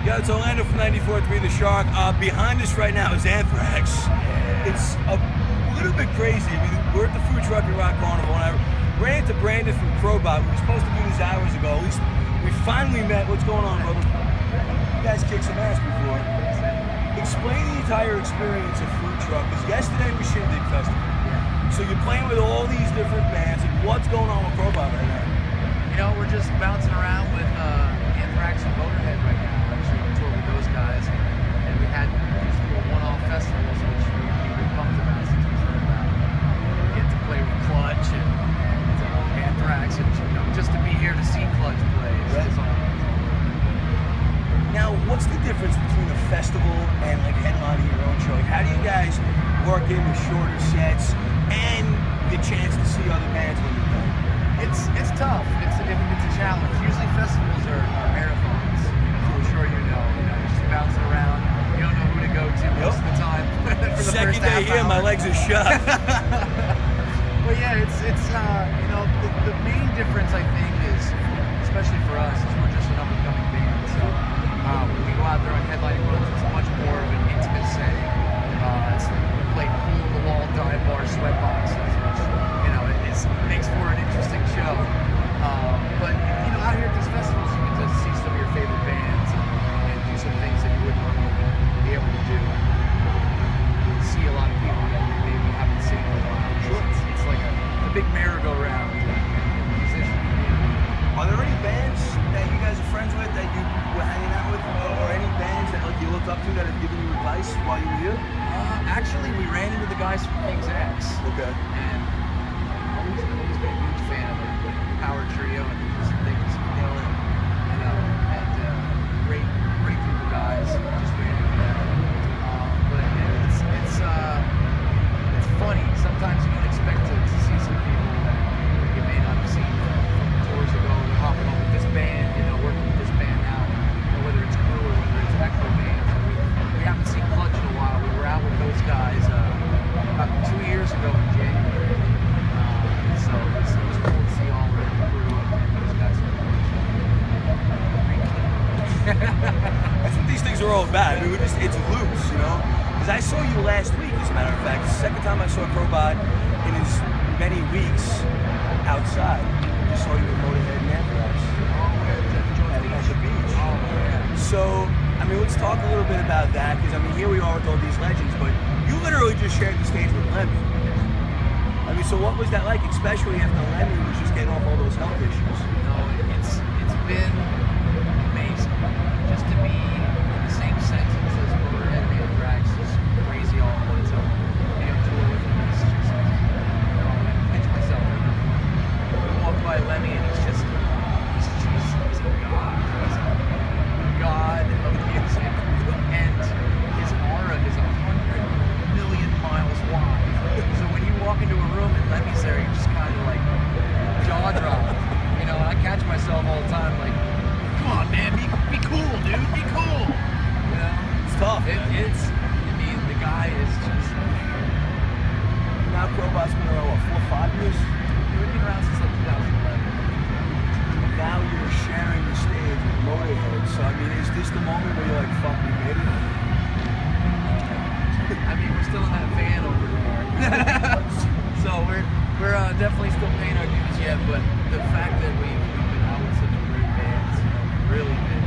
Yeah, it's Orlando from 94.3 The Shark. Behind us right now is Anthrax. It's a little bit crazy. I mean, we're at the Food Truck and Rock Carnival, and I ran into Brandon from Crobot. We were supposed to do this hours ago. At least we finally met. What's going on, brother? You guys kicked some ass before. Explain the entire experience of Food Truck, because yesterday was Shindig Festival. So you're playing with all these different bands, and what's going on with Crobot right now? You know, we're just bouncing around with Anthrax and Motorhead right now. Actually, we toured with those guys, and we had these little one-off festivals, which we're pumped about since we heard about. We get to play with Clutch and Anthrax, and just to be here to see Clutch play is all. Now, what's the difference between a festival and like headlining your own show? Like, how do you guys work in the shorter sets and the chance to see other bands when you're done? It's tough. It's a challenge. Usually festivals are marathons. I'm sure you know. You're just bouncing around. You don't know who to go to most of the time. For the Second first day here, my legs are shot. Well, yeah, it's you know, the main difference I think is, especially for us, is we're just an up and coming band. So when we go out there on headlining roads, it's much more of an intimate setting. We play pool-to-wall dive bar sweat boxes, which makes for an interesting show. But out here at these festivals, you get to see some of your favorite bands and do some things that you wouldn't normally be able to do. See a lot of people that you maybe haven't seen in a while. It's like a big merry-go-round in the musician community. Are there any bands that you guys are friends with that you were hanging out with, or any bands that like you looked up to that have given you advice while you were here? Actually, we ran into the guys from King's X. Okay. And I've always been a huge fan of the power trio, and just think it's killer, and great group of guys. Just ran into them. But it's funny. Sometimes you don't expect to see some people that you may not have seen from tours ago. They're hopping on with this band, working with this band now. Whether it's Crew or whether it's Echo bands. We haven't seen Clutch in a while. We were out with those guys about 2 years ago in January. So it was cool to see all the Crew and those guys. That's what these things are all about. I mean, it's loose, Because I saw you last week, as a matter of fact. It's the second time I saw Crobot in as many weeks outside. I just saw you with Motorhead and Anthrax at the beach. So, I mean, let's talk a little bit about that, because, I mean, here we are with all these legends, but you literally just shared the stage with Lemmy. I mean, so what was that like, especially after Lemmy was just getting off all those health issues? It's been amazing. Just to be in the same sentence as Motorhead and Anthrax is crazy all on its own. Tour with him is just, I pinch myself every time. We walk by Lemmy and he's a god. He's a god of music. And his aura is 100 million miles wide. So when you walk into a room and Lemmy's there, you're just kind of like jaw dropped. And I catch myself all the time like, come on, man, be cool, dude, be cool. It's tough. The guy is just. Now Crobot's been around, what, 4 or 5 years? We've been around since like 2011. Now you're sharing the stage with Motorhead. So, I mean, is this the moment where you're like, fuck, we made it? I mean, we're still in that van over there. So we're definitely still paying our dues yet, but the fact that we've been out with such great bands, really been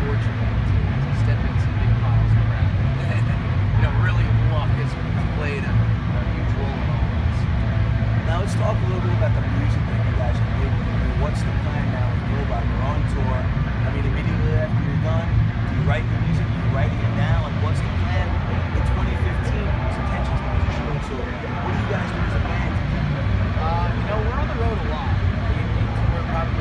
fortunate to step in some big piles of crap. Really luck has played a huge role in all of this. Now let's talk a little bit about the music that you guys are making. I mean, what's the plan now with Crobot? You're on tour. I mean, immediately after you're done, do you write your music? Are you writing it now? Like, what's the plan? In 2015, people's attention's going to show. So, what do you guys do as a band? We're on the road a lot. We tour probably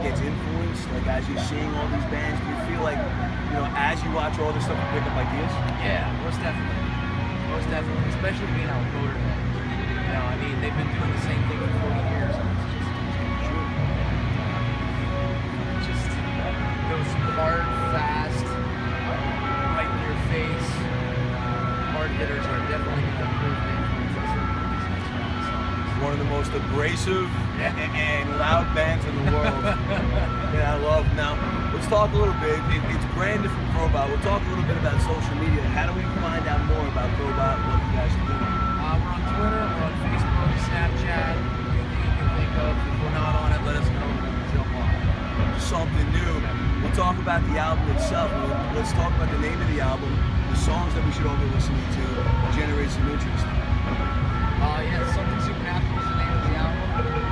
gets influenced? Like as you're seeing all these bands, do you feel like, you know, as you watch all this stuff, you pick up ideas? Yeah, most definitely. Most definitely. Especially being out with Motorhead. You know, I mean, they've been doing the same thing for 40 years, and it's true. Just those hard, fast, right in your face, hard hitters are definitely going to improve the influences of these next round of songs. One of the most abrasive and loud bands in the world. Yeah, I love. Now, let's talk a little bit. It's branded from Crobot. We'll talk a little bit about social media. How do we find out more about Crobot and what you guys are doing? We're on Twitter, we're on Facebook, Snapchat, anything you can think of. If we're not on it, let us know. We'll jump on. Something new. We'll talk about the album itself. Let's talk about the name of the album, the songs that we should all be listening to, generate some interest. Yeah, Something Supernatural is the name of the album.